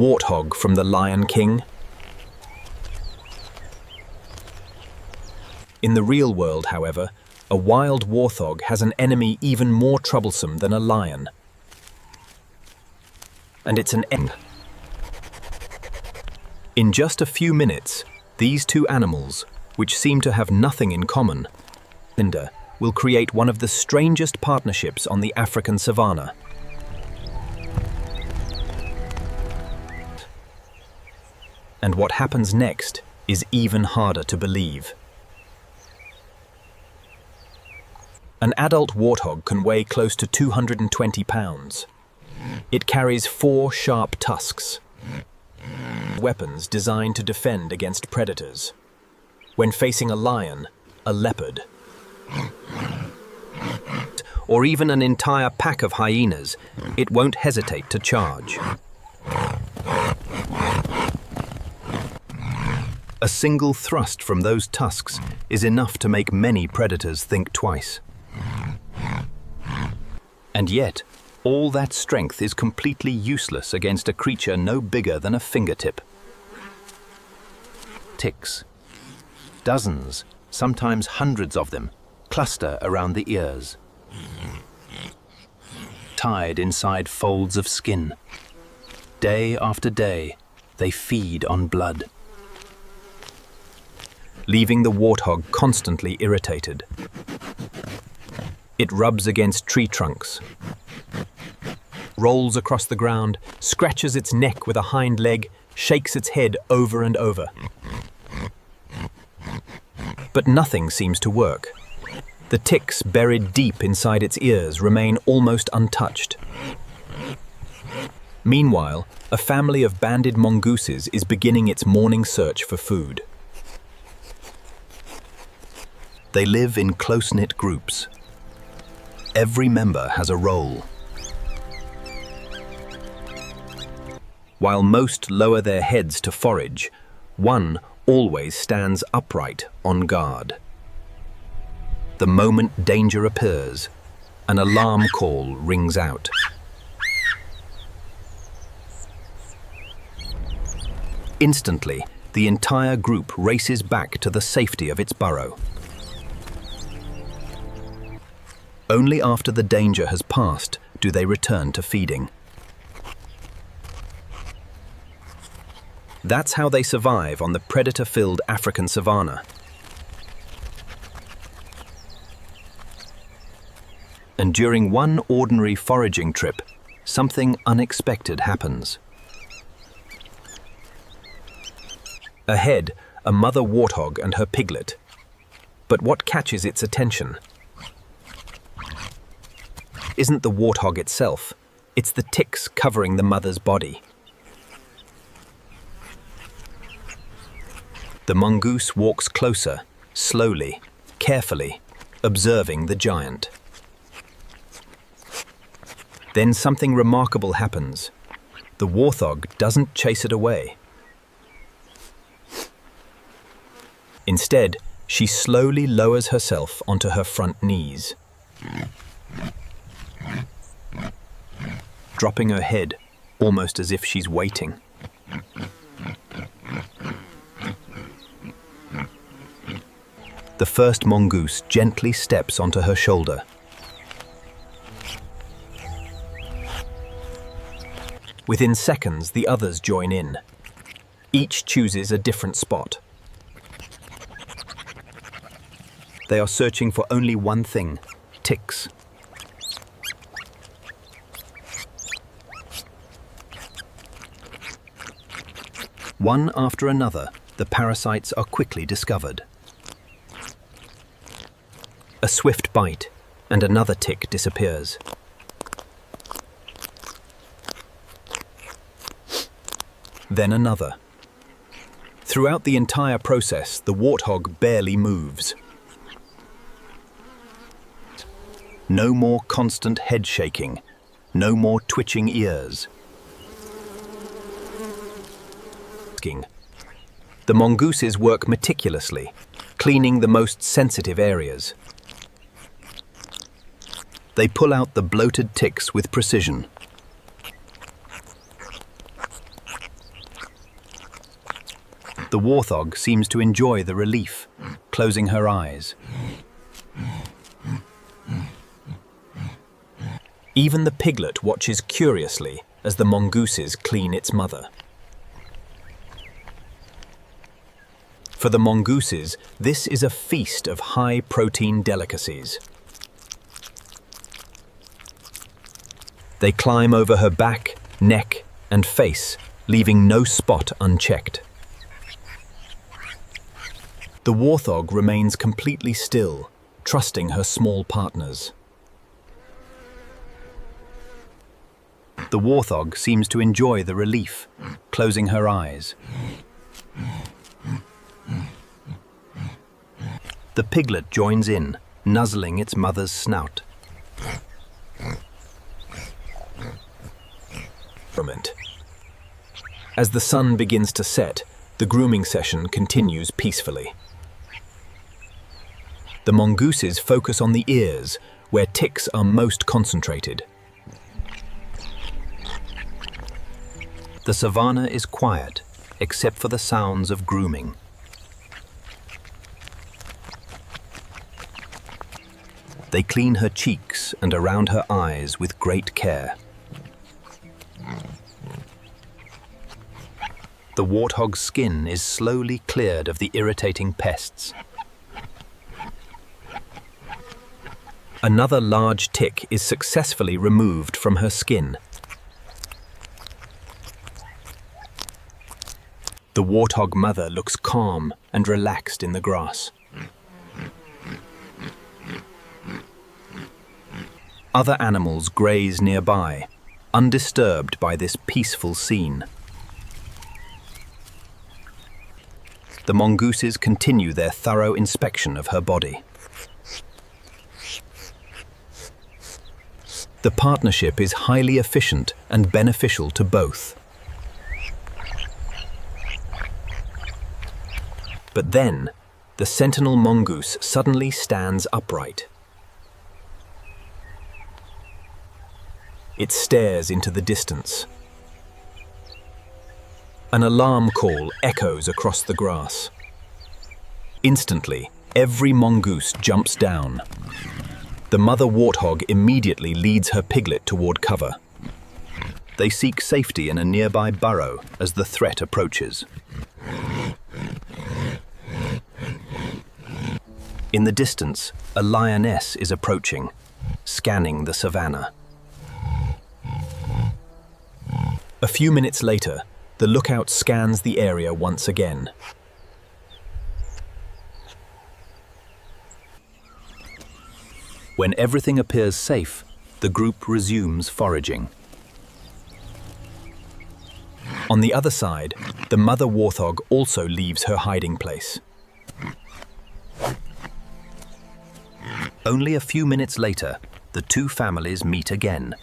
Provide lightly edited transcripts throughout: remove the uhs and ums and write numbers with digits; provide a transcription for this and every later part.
Warthog from the Lion King. In the real world, however, a wild warthog has an enemy even more troublesome than a lion. And it's an enemy. In just a few minutes, these two animals, which seem to have nothing in common, will create one of the strangest partnerships on the African savanna. And what happens next is even harder to believe. An adult warthog can weigh close to 220 pounds. It carries 4 sharp tusks, weapons designed to defend against predators. When facing a lion, a leopard, or even an entire pack of hyenas, it won't hesitate to charge. A single thrust from those tusks is enough to make many predators think twice. And yet, all that strength is completely useless against a creature no bigger than a fingertip. Ticks. Dozens, sometimes hundreds of them, cluster around the ears, tied inside folds of skin. Day after day, they feed on blood, leaving the warthog constantly irritated. It rubs against tree trunks, rolls across the ground, scratches its neck with a hind leg, shakes its head over and over. But nothing seems to work. The ticks buried deep inside its ears remain almost untouched. Meanwhile, a family of banded mongooses is beginning its morning search for food. They live in close-knit groups. Every member has a role. While most lower their heads to forage, one always stands upright on guard. The moment danger appears, an alarm call rings out. Instantly, the entire group races back to the safety of its burrow. Only after the danger has passed do they return to feeding. That's how they survive on the predator-filled African savanna. And during one ordinary foraging trip, something unexpected happens. Ahead, a mother warthog and her piglet. But what catches its attention isn't the warthog itself, it's the ticks covering the mother's body. The mongoose walks closer, slowly, carefully, observing the giant. Then something remarkable happens. The warthog doesn't chase it away. Instead, she slowly lowers herself onto her front knees, dropping her head almost as if she's waiting. The first mongoose gently steps onto her shoulder. Within seconds, the others join in. Each chooses a different spot. They are searching for only one thing: ticks. One after another, the parasites are quickly discovered. A swift bite, and another tick disappears. Then another. Throughout the entire process, the warthog barely moves. No more constant head shaking, no more twitching ears. The mongooses work meticulously, cleaning the most sensitive areas. They pull out the bloated ticks with precision. The warthog seems to enjoy the relief, closing her eyes. Even the piglet watches curiously as the mongooses clean its mother. For the mongooses, this is a feast of high-protein delicacies. They climb over her back, neck, and face, leaving no spot unchecked. The warthog remains completely still, trusting her small partners. The warthog seems to enjoy the relief, closing her eyes. The piglet joins in, nuzzling its mother's snout. As the sun begins to set, the grooming session continues peacefully. The mongooses focus on the ears, where ticks are most concentrated. The savanna is quiet, except for the sounds of grooming. They clean her cheeks and around her eyes with great care. The warthog's skin is slowly cleared of the irritating pests. Another large tick is successfully removed from her skin. The warthog mother looks calm and relaxed in the grass. Other animals graze nearby, undisturbed by this peaceful scene. The mongooses continue their thorough inspection of her body. The partnership is highly efficient and beneficial to both. But then, the sentinel mongoose suddenly stands upright. It stares into the distance. An alarm call echoes across the grass. Instantly, every mongoose jumps down. The mother warthog immediately leads her piglet toward cover. They seek safety in a nearby burrow as the threat approaches. In the distance, a lioness is approaching, scanning the savanna. A few minutes later, the lookout scans the area once again. When everything appears safe, the group resumes foraging. On the other side, the mother warthog also leaves her hiding place. Only a few minutes later, the two families meet again.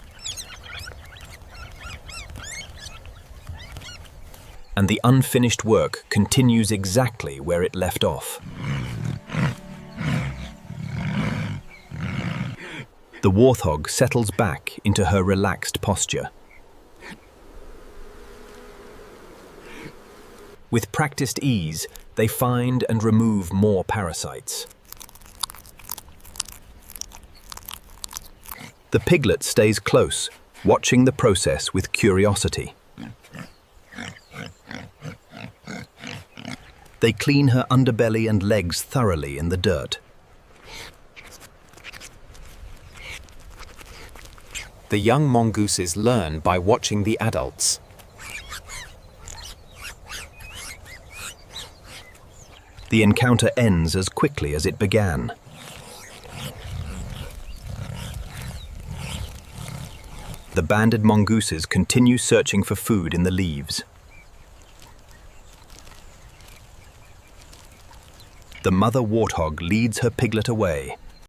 And the unfinished work continues exactly where it left off. The warthog settles back into her relaxed posture. With practiced ease, they find and remove more parasites. The piglet stays close, watching the process with curiosity. They clean her underbelly and legs thoroughly in the dirt. The young mongooses learn by watching the adults. The encounter ends as quickly as it began. The banded mongooses continue searching for food in the leaves. The mother warthog leads her piglet away,